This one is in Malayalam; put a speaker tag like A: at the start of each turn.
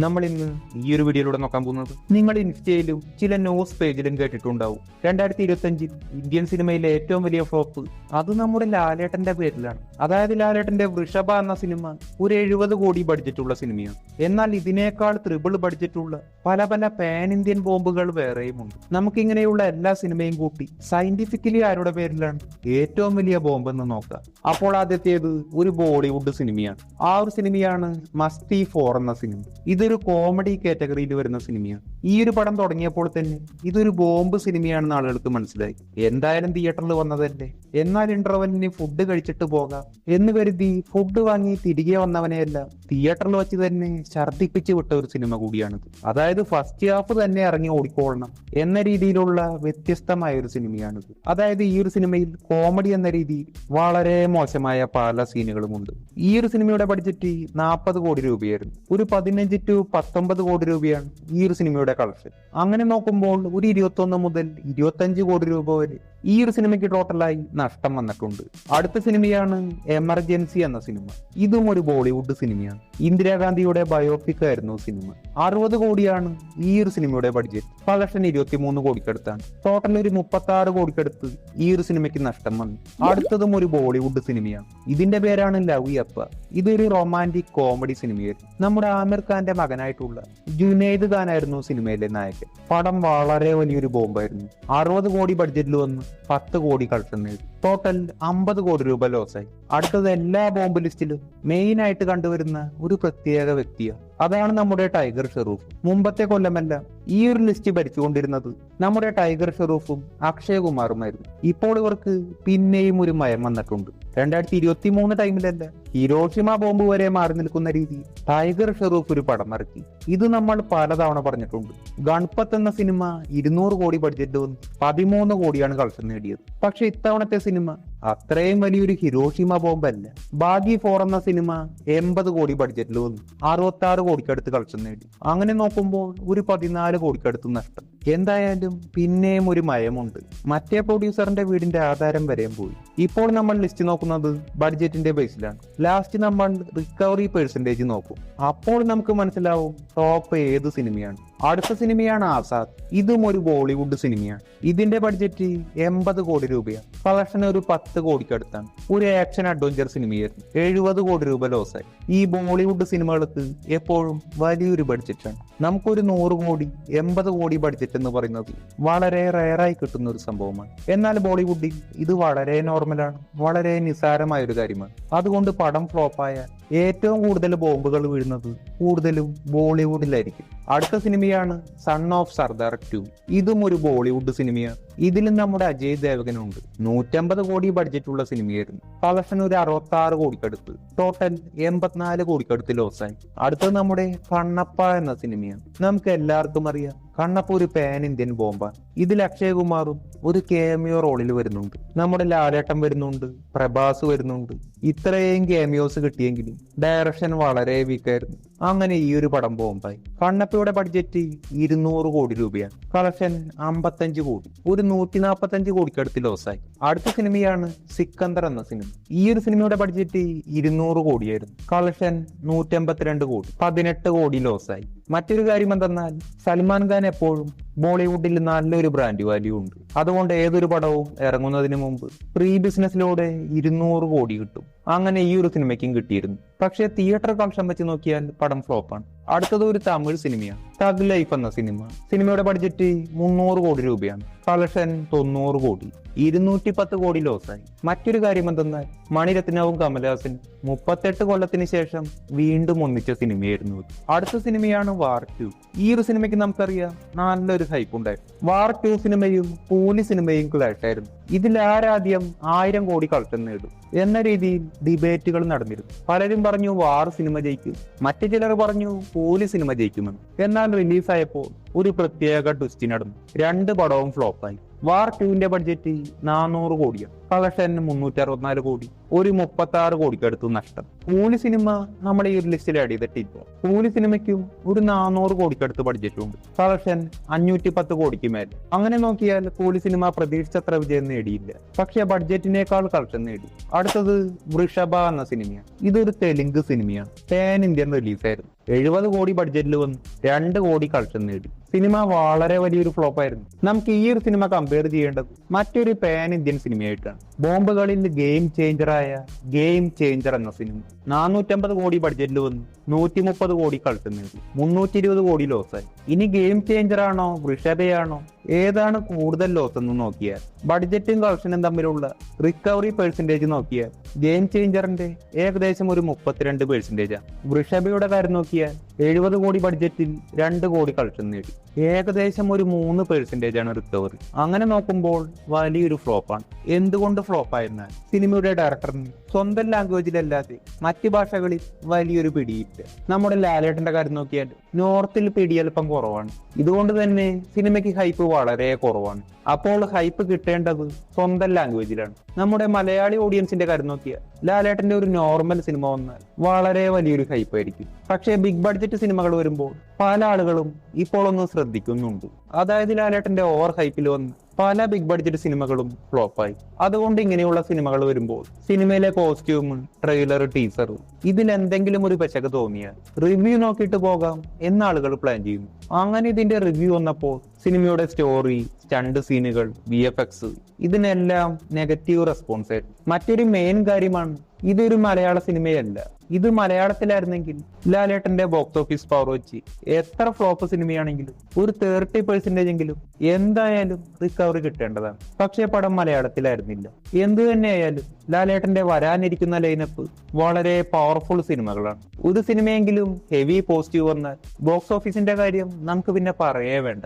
A: നമ്മൾ ഇന്ന് ഈ ഒരു വീഡിയോയിലൂടെ നോക്കാൻ പോകുന്നത് നിങ്ങൾ ഇൻസ്റ്റയിലും ചില ന്യൂസ് പേജിലും കേട്ടിട്ടുണ്ടാവും 2025 ഇന്ത്യൻ സിനിമയിലെ ഏറ്റവും വലിയ ഫ്ലോപ്പ് അത് നമ്മുടെ ലാലേട്ടന്റെ പേരിലാണ്. അതായത് ലാലേട്ടന്റെ വൃഷഭ എന്ന സിനിമ ഒരു 70 കോടി ബഡ്ജറ്റുള്ള സിനിമയാണ്. എന്നാൽ ഇതിനേക്കാൾ ത്രിബിൾ ബഡ്ജറ്റുള്ള പല പല പാൻ ഇന്ത്യൻ ബോംബുകൾ വേറെയുമുണ്ട്. നമുക്കിങ്ങനെയുള്ള എല്ലാ സിനിമയും കൂട്ടി സയന്റിഫിക്കലി ആരുടെ പേരിലാണ് ഏറ്റവും വലിയ ബോംബ് എന്ന് നോക്കാം. അപ്പോൾ ആദ്യത്തേത് ഒരു ബോളിവുഡ് സിനിമയാണ്. ആ ഒരു സിനിമയാണ് മസ്തി 4 എന്ന സിനിമ. ഇതൊരു കോമഡി കാറ്റഗറിയിൽ വരുന്ന സിനിമയാണ്. ഈ ഒരു പടം തുടങ്ങിയപ്പോൾ തന്നെ ഇതൊരു ബോംബ് സിനിമയാണെന്ന് ആളുകൾക്ക് മനസ്സിലായി. എന്തായാലും തിയേറ്ററിൽ വന്നതല്ലേ, എന്നാൽ ഇന്റർവെല്ലിന് ഫുഡ് കഴിച്ചിട്ട് പോകാം എന്ന് കരുതി ഫുഡ് വാങ്ങി തിരികെ വന്നവനെയല്ല തിയേറ്ററിൽ വെച്ച് തന്നെ ഛർദിപ്പിച്ച് വിട്ട ഒരു സിനിമ കൂടിയാണിത്. അതായത് ഫസ്റ്റ് ഹാഫ് തന്നെ ഇറങ്ങി ഓടിക്കോളണം എന്ന രീതിയിലുള്ള വ്യത്യസ്തമായ ഒരു സിനിമയാണിത്. അതായത് ഈ ഒരു സിനിമയിൽ കോമഡി എന്ന രീതിയിൽ വളരെ മോശമായ പല സീനുകളുമുണ്ട്. ഈ ഒരു സിനിമയുടെ ബഡ്ജറ്റ് 40 കോടി രൂപയായിരുന്നു. ഒരു 15 to 19 കോടി രൂപയാണ് ഈ ഒരു സിനിമയുടെ കളക്ഷൻ. അങ്ങനെ നോക്കുമ്പോൾ ഒരു 21 മുതൽ 25 കോടി രൂപ വരെ ഈ ഒരു സിനിമയ്ക്ക് ടോട്ടലായി നഷ്ടം വന്നിട്ടുണ്ട്. അടുത്ത സിനിമയാണ് എമർജൻസി എന്ന സിനിമ. ഇതും ഒരു ബോളിവുഡ് സിനിമയാണ്. ഇന്ദിരാഗാന്ധിയുടെ ബയോപിക് ആയിരുന്നു സിനിമ. 60 കോടിയാണ് ഈ ഒരു സിനിമയുടെ ബഡ്ജറ്റ്. കളക്ഷൻ 23 കോടിക്കടുത്താണ്. ടോട്ടൽ ഒരു 36 കോടിക്കടുത്ത് ഈ ഒരു സിനിമയ്ക്ക് നഷ്ടം വന്നു. അടുത്തതും ഒരു ബോളിവുഡ് സിനിമയാണ്. ഇതിന്റെ പേരാണ് ലവ് യപ്പ. ഇതൊരു റൊമാൻറ്റിക് കോമഡി സിനിമയായിരുന്നു. നമ്മുടെ ആമിർ ഖാന്റെ മകനായിട്ടുള്ള ജുനൈദ് ഖാനായിരുന്നു സിനിമയിലെ നായകൻ. പടം വളരെ വലിയൊരു ബോംബായിരുന്നു. 60 കോടി ബഡ്ജറ്റിൽ വന്ന് 10 കോടി കളക്ഷൻ നേടി. ടോട്ടൽ 50 കോടി രൂപ ലോസായി. അടുത്തത് എല്ലാ ബോംബ് ലിസ്റ്റിലും മെയിൻ ആയിട്ട് കണ്ടുവരുന്ന ഒരു പ്രത്യേക വ്യക്തിയാണ്. അതാണ് നമ്മുടെ ടൈഗർ ഷെറൂഫ്. മുമ്പത്തെ കൊല്ലമെല്ലാം ഈ ഒരു ലിസ്റ്റ് ഭരിച്ചുകൊണ്ടിരുന്നത് നമ്മുടെ ടൈഗർ ഷെറൂഫും അക്ഷയ് കുമാറുമായിരുന്നു. ഇപ്പോൾ ഇവർക്ക് പിന്നെയും ഒരു മയം വന്നിട്ടുണ്ട്. 2023 ടൈമിലല്ല, ഹിരോഷിമ ബോംബ് വരെ മാറി നിൽക്കുന്ന രീതിയിൽ ടൈഗർ ഷെറൂഫ് ഒരു പടം ഇറക്കി. ഇത് നമ്മൾ പലതവണ പറഞ്ഞിട്ടുണ്ട്. ഗൺപത്ത് എന്ന സിനിമ 200 കോടി ബഡ്ജറ്റ് വന്ന് 13 കോടിയാണ് കളക്ഷൻ നേടിയത്. പക്ഷെ ഇത്തവണത്തെ സിനിമ അത്രയും വലിയൊരു ഹിരോഷിമ ബോംബല്ല. ബാഗി 4 എന്ന സിനിമ 80 കോടി ബഡ്ജറ്റിൽ വന്നു 66 കോടിക്കടുത്ത് കളക്ഷൻ നേടി. അങ്ങനെ നോക്കുമ്പോൾ ഒരു 14 കോടിക്കടുത്ത് നഷ്ടം. എന്തായാലും പിന്നെയും ഒരു മയമുണ്ട്. മറ്റേ പ്രൊഡ്യൂസറിന്റെ വീടിന്റെ ആധാരം വരെയും പോയി. ഇപ്പോൾ നമ്മൾ ലിസ്റ്റ് നോക്കുന്നത് ബഡ്ജറ്റിന്റെ ബേസിലാണ്. ലാസ്റ്റ് നമ്മൾ റിക്കവറി പെർസെന്റേജ് നോക്കും. അപ്പോൾ നമുക്ക് മനസ്സിലാവും ടോപ്പ് ഏത് സിനിമയാണ്. അടുത്ത സിനിമയാണ് ആസാദ്. ഇതും ഒരു ബോളിവുഡ് സിനിമയാണ്. ഇതിന്റെ ബഡ്ജറ്റ് 80 കോടി രൂപയാണ്. കളക്ഷൻ ഒരു 10 കോടിക്കടുത്താണ്. ഒരു ആക്ഷൻ അഡ്വഞ്ചർ സിനിമയായിരുന്നു. 70 കോടി രൂപ ലോസായി. ഈ ബോളിവുഡ് സിനിമകൾക്ക് എപ്പോഴും വലിയൊരു ബഡ്ജറ്റാണ്. നമുക്കൊരു 100 കോടി 80 കോടി ബഡ്ജറ്റ് എന്ന് പറയുന്നത് വളരെ റയറായി കിട്ടുന്ന ഒരു സംഭവമാണ്. എന്നാൽ ബോളിവുഡിൽ ഇത് വളരെ നോർമലാണ്, വളരെ നിസ്സാരമായ ഒരു കാര്യമാണ്. അതുകൊണ്ട് പടം ഫ്ലോപ്പായ ഏറ്റവും കൂടുതൽ ബോംബുകൾ വീഴുന്നത് കൂടുതലും ബോളിവുഡിലായിരിക്കും. അടുത്ത സിനിമയാണ് സൺ ഓഫ് സർദാർ 2. ഇതും ഒരു ബോളിവുഡ് സിനിമയാണ്. ഇതിലും നമ്മുടെ അജയ് ദേവഗനുണ്ട്. 150 കോടി ബഡ്ജറ്റുള്ള സിനിമയായിരുന്നു. കളക്ഷൻ ഒരു 66 കോടിക്കടുത്ത്. ടോട്ടൽ 84 കോടിക്കടുത്ത് ലോസായി. അടുത്തത് നമ്മുടെ കണ്ണപ്പ എന്ന സിനിമയാണ്. നമുക്ക് എല്ലാവർക്കും അറിയാം കണ്ണപ്പ ഒരു പാൻ ഇന്ത്യൻ ബോംബാണ്. ഇതിൽ അക്ഷയ് കുമാറും ഒരു കേമിയോ റോളിൽ വരുന്നുണ്ട്. നമ്മുടെ ലാലേട്ടൻ വരുന്നുണ്ട്, പ്രഭാസ് വരുന്നുണ്ട്. ഇത്രയും കേമിയോസ് കിട്ടിയെങ്കിലും ഡയറക്ഷൻ വളരെ വീക്കായിരുന്നു. അങ്ങനെ ഈ ഒരു പടം ബോംബായി. കണ്ണപ്പയുടെ ബഡ്ജറ്റ് 200 കോടി രൂപയാണ്. കളക്ഷൻ 55 കോടി. ഒരു 145 കോടിക്കടുത്ത് ലോസായി. അടുത്ത സിനിമയാണ് സിക്കന്ദർ എന്ന സിനിമ. ഈ ഒരു സിനിമയുടെ ബഡ്ജറ്റ് 200 കോടിയായിരുന്നു. കളക്ഷൻ 152 കോടി. 18 കോടി ലോസായി. മറ്റൊരു കാര്യം എന്തെന്നാൽ സൽമാൻ ഖാൻ എപ്പോഴും ബോളിവുഡിൽ നല്ലൊരു ബ്രാൻഡ് വാല്യൂ ഉണ്ട്. അതുകൊണ്ട് ഏതൊരു പടവും ഇറങ്ങുന്നതിന് മുമ്പ് പ്രീ ബിസിനസ്സിലൂടെ 200 കോടി കിട്ടും. അങ്ങനെ ഈ ഒരു സിനിമയ്ക്കും കിട്ടിയിരുന്നു. പക്ഷെ തിയേറ്റർ കളക്ഷൻ വെച്ച് നോക്കിയാൽ പടം ഫ്ലോപ്പാണ്. അടുത്തത് ഒരു തമിഴ് സിനിമയാണ്, തഗ് ലൈഫ് എന്ന സിനിമ. സിനിമയുടെ ബഡ്ജറ്റ് 300 കോടി രൂപയാണ്. കളക്ഷൻ 90 കോടി. 210 കോടി ലോസായി. മറ്റൊരു കാര്യം എന്തെന്നാൽ മണിരത്നവും കമലഹാസനും 38 കൊല്ലത്തിന് ശേഷം വീണ്ടും ഒന്നിച്ച സിനിമയായിരുന്നു. അടുത്ത സിനിമയാണ് വാർ 2. ഈ ഒരു സിനിമയ്ക്ക് നമുക്കറിയാം നല്ലൊരു ഹൈപ്പ് ഉണ്ടായിരുന്നു. വാർ 2 സിനിമയും കൂലി സിനിമയും ക്ലാഷ് ആയിരുന്നു. ഇതിൽ ആരാദ്യം 1000 കോടി കളക്ഷൻ നേടും എന്ന രീതിയിൽ ഡിബേറ്റുകൾ നടന്നിരുന്നു. പലരും പറഞ്ഞു വാർ സിനിമ ജയിക്കും, മറ്റു ചിലർ പറഞ്ഞു കൂലി സിനിമ ജയിക്കുമെന്ന്. എന്നാൽ റിലീസായപ്പോൾ ഒരു പ്രത്യേക ട്വിസ്റ്റ് നടന്നു. 2 പടവും ഫ്ലോപ്പായി. വാർ 2ന്റെ ബഡ്ജറ്റ് 400 കോടിയാണ്. കളക്ഷൻ 364 കോടി, ഒരു 36 കോടിക്കടുത്ത് നഷ്ടം. കൂലി സിനിമ നമ്മുടെ ഈ ഒരു ലിസ്റ്റിൽ ആഡ് ചെയ്തിട്ടില്ല. കൂലി സിനിമയ്ക്കും ഒരു 400 കോടിക്കടുത്ത് ബഡ്ജറ്റ് ഉണ്ട്, കളക്ഷൻ 510 കോടിക്ക് മേൽ. അങ്ങനെ നോക്കിയാൽ കൂലി സിനിമ പ്രതീക്ഷിച്ചത്ര വിജയം നേടിയില്ല, പക്ഷെ ബഡ്ജറ്റിനേക്കാൾ കളക്ഷൻ നേടി. അടുത്തത് വൃഷഭ എന്ന സിനിമയാണ്. ഇതൊരു തെലുങ്ക് സിനിമയാണ്, പാൻ ഇന്ത്യൻ റിലീസായിരുന്നു. 70 കോടി ബഡ്ജറ്റിൽ വന്ന് 2 കോടി കളക്ഷൻ നേടി. സിനിമ വളരെ വലിയൊരു ഫ്ലോപ്പ് ആയിരുന്നു. നമുക്ക് ഈ ഒരു സിനിമ കമ്പയർ ചെയ്യേണ്ടത് മറ്റൊരു പാൻ ഇന്ത്യൻ സിനിമയായിട്ടാണ്. ബോംബുകളിൽ ഗെയിം ചേഞ്ചറായ ഗെയിം ചേഞ്ചർ എന്ന സിനിമ 450 കോടി ബഡ്ജറ്റിൽ വന്ന് 130 കോടി കളക്ഷൻ നേടി, 320 കോടി ലോസായി. ഇനി ഗെയിം ചേഞ്ചർ ആണോ വൃഷഭയാണോ, ഏതാണ് കൂടുതൽ ലോസ് എന്ന് നോക്കിയാൽ ബഡ്ജറ്റും കളക്ഷനും തമ്മിലുള്ള റിക്കവറി പെർസെന്റേജ് നോക്കിയാൽ ഗെയിം ചേഞ്ചറിന്റെ ഏകദേശം ഒരു 32%. വൃഷഭയുടെ കാര്യം നോക്കിയാൽ 70 കോടി ബഡ്ജറ്റിൽ 2 കോടി കളക്ഷൻ നേടി, ഏകദേശം ഒരു 3% റിക്കവറി. അങ്ങനെ നോക്കുമ്പോൾ വലിയൊരു ഫ്ലോപ്പാണ്. എന്തുകൊണ്ട് ഫ്ലോപ്പ് ആയിരുന്നാൽ സിനിമയുടെ ഡയറക്ടറിന് സ്വന്തം ലാംഗ്വേജിലല്ലാതെ മറ്റ് ഭാഷകളിൽ വലിയൊരു പിടിയില്ല. നമ്മുടെ ലാലേട്ടന്റെ കാര്യം നോക്കിയാൽ നോർത്തിൽ പിടിയൽപ്പം കുറവാണ്. ഇതുകൊണ്ട് തന്നെ സിനിമയ്ക്ക് ഹൈപ്പ് വളരെ കുറവാണ്. അപ്പോൾ ഹൈപ്പ് കിട്ടേണ്ടത് സ്വന്തം ലാംഗ്വേജിലാണ്. നമ്മുടെ മലയാളി ഓഡിയൻസിന്റെ കാര്യം നോക്കിയാൽ ലാലേട്ടന്റെ ഒരു നോർമൽ സിനിമ വന്നാൽ വളരെ വലിയൊരു ഹൈപ്പ് ആയിരിക്കും. പക്ഷേ ബിഗ് ബഡ്ജറ്റ് സിനിമകൾ വരുമ്പോൾ പല ആളുകളും ഇപ്പോൾ ഒന്ന് ശ്രദ്ധിക്കുന്നുണ്ട്. അതായത് ലാലേട്ടന്റെ ഓവർ ഹൈപ്പിൽ വന്ന് പല ബിഗ് ബഡ്ജറ്റ് സിനിമകളും ഫ്ലോപ്പായി. അതുകൊണ്ട് ഇങ്ങനെയുള്ള സിനിമകൾ വരുമ്പോൾ സിനിമയിലെ കോസ്റ്റ്യൂം, ട്രെയിലർ, ടീസർ ഇതിലെന്തെങ്കിലും ഒരു പെശക് തോന്നിയാൽ റിവ്യൂ നോക്കിയിട്ട് പോകാം എന്ന ആളുകൾ പ്ലാൻ ചെയ്യുന്നു. അങ്ങനെ ഇതിന്റെ റിവ്യൂ വന്നപ്പോൾ സിനിമയുടെ സ്റ്റോറി, സ്റ്റണ്ട് സീനുകൾ, VFX ഇതിനെല്ലാം നെഗറ്റീവ് റെസ്പോൺസ് ആയിരുന്നു. മറ്റൊരു മെയിൻ കാര്യമാണ്, ഇതൊരു മലയാള സിനിമയല്ല. ഇത് മലയാളത്തിലായിരുന്നെങ്കിൽ ലാലേട്ടന്റെ ബോക്സ് ഓഫീസ് പവർ വെച്ച് എത്ര ഫ്ലോപ്പ് സിനിമയാണെങ്കിലും ഒരു 30% എങ്കിലും എന്തായാലും റിക്കവറി കിട്ടേണ്ടതാണ്. പക്ഷേ പടം മലയാളത്തിലായിരുന്നില്ല. എന്തു തന്നെയായാലും ലാലേട്ടന്റെ വരാനിരിക്കുന്ന ലൈനപ്പ് വളരെ പവർഫുൾ സിനിമകളാണ്. ഒരു സിനിമയെങ്കിലും ഹെവി പോസിറ്റീവ് വന്നാൽ ബോക്സ് ഓഫീസിന്റെ കാര്യം നമുക്ക് പിന്നെ പറയേ വേണ്ട.